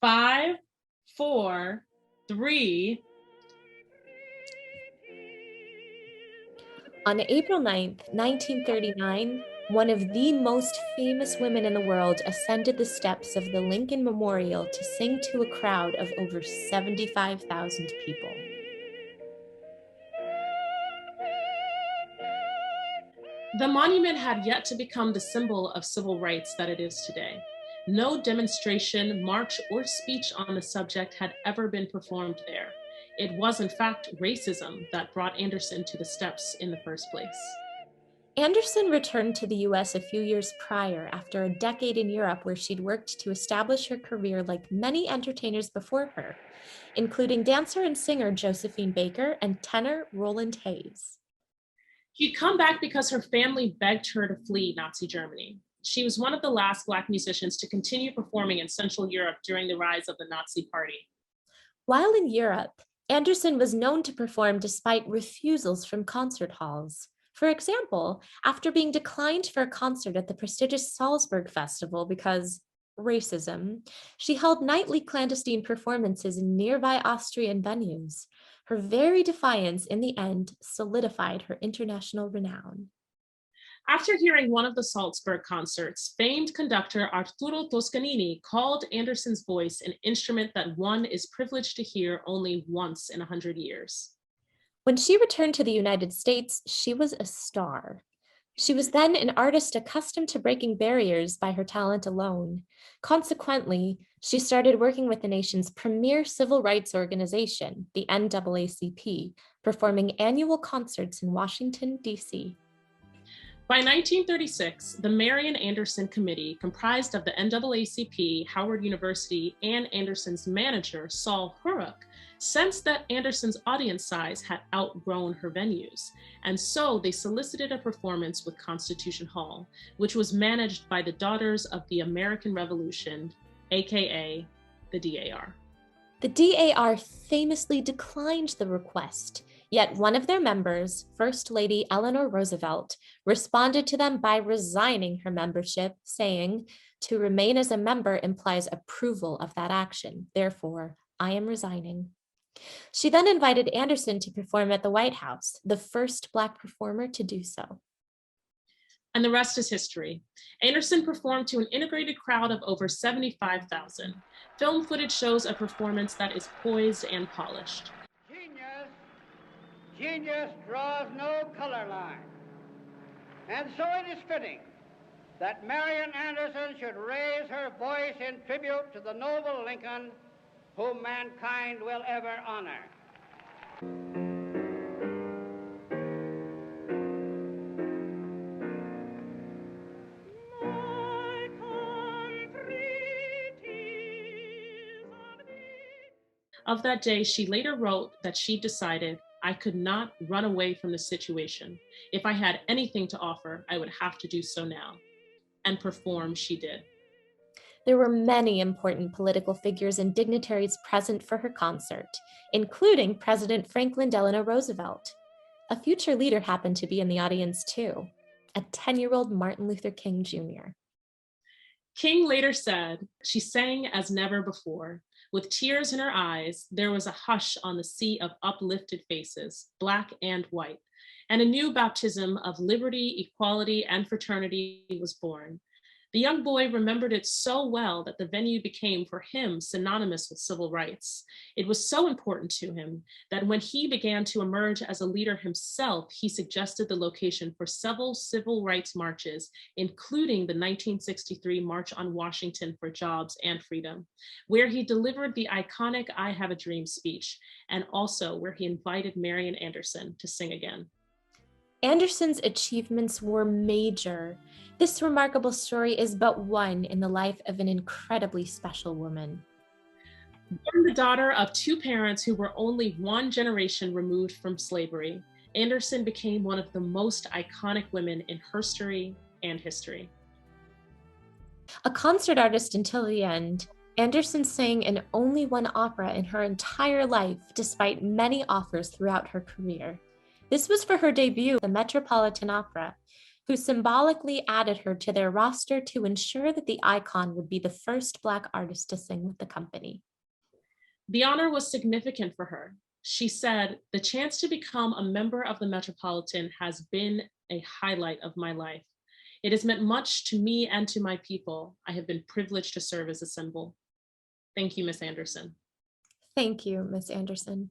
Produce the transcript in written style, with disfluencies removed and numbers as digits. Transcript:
5, 4, 3. On April 9th, 1939, one of the most famous women in the world ascended the steps of the Lincoln Memorial to sing to a crowd of over 75,000 people. The monument had yet to become the symbol of civil rights that it is today. No demonstration, march, or speech on the subject had ever been performed there. It was, in fact, racism that brought Anderson to the steps in the first place. Anderson returned to the US a few years prior after a decade in Europe where she'd worked to establish her career like many entertainers before her, including dancer and singer Josephine Baker and tenor Roland Hayes. She'd come back because her family begged her to flee Nazi Germany. She was one of the last Black musicians to continue performing in Central Europe during the rise of the Nazi Party. While in Europe, Anderson was known to perform despite refusals from concert halls. For example, after being declined for a concert at the prestigious Salzburg Festival because racism, she held nightly clandestine performances in nearby Austrian venues. Her very defiance in the end solidified her international renown. After hearing one of the Salzburg concerts, famed conductor Arturo Toscanini called Anderson's voice an instrument that one is privileged to hear only once in 100 years. When she returned to the United States, she was a star. She was then an artist accustomed to breaking barriers by her talent alone. Consequently, she started working with the nation's premier civil rights organization, the NAACP, performing annual concerts in Washington, D.C. By 1936, the MARIAN Anderson Committee, comprised of the NAACP, Howard University, and Anderson's manager, Saul Hurok, sensed that Anderson's audience size had outgrown her venues, and so they solicited a performance with Constitution Hall, which was managed by the Daughters of the American Revolution, aka the DAR. The DAR famously declined the request, yet one of their members, First Lady Eleanor Roosevelt, responded to them by resigning her membership, saying, "To remain as a member implies approval of that action. Therefore, I am resigning." She then invited Anderson to perform at the White House, the first Black performer to do so. And the rest is history. Anderson performed to an integrated crowd of over 75,000. Film footage shows a performance that is poised and polished. Genius draws no color line. And so it is fitting that Marian Anderson should raise her voice in tribute to the noble Lincoln, whom mankind will ever honor. Of that day, she later wrote that she decided, "I could not run away from the situation. If I had anything to offer, I would have to do so now." And perform she did. There were many important political figures and dignitaries present for her concert, including President Franklin Delano Roosevelt. A future leader happened to be in the audience too, a 10-year-old Martin Luther King Jr. King later said, "She sang as never before. With tears in her eyes, there was a hush on the sea of uplifted faces, Black and white, and a new baptism of liberty, equality, and fraternity was born." The young boy remembered it so well that the venue became for him synonymous with civil rights. It was so important to him that when he began to emerge as a leader himself, he suggested the location for several civil rights marches, including the 1963 March on Washington for Jobs and Freedom, where he delivered the iconic "I Have a Dream" speech, and also where he invited Marian Anderson to sing again. Anderson's achievements were major. This remarkable story is but one in the life of an incredibly special woman. Born the daughter of two parents who were only one generation removed from slavery, Anderson became one of the most iconic women in history and history. A concert artist until the end, Anderson sang in only one opera in her entire life, despite many offers throughout her career. This was for her debut, the Metropolitan Opera. who symbolically added her to their roster to ensure that the icon would be the first Black artist to sing with the company. The honor was significant for her. She said, "The chance to become a member of the Metropolitan has been a highlight of my life. It has meant much to me and to my people. I have been privileged to serve as a symbol." Thank you, Ms. Anderson. Thank you, Ms. Anderson.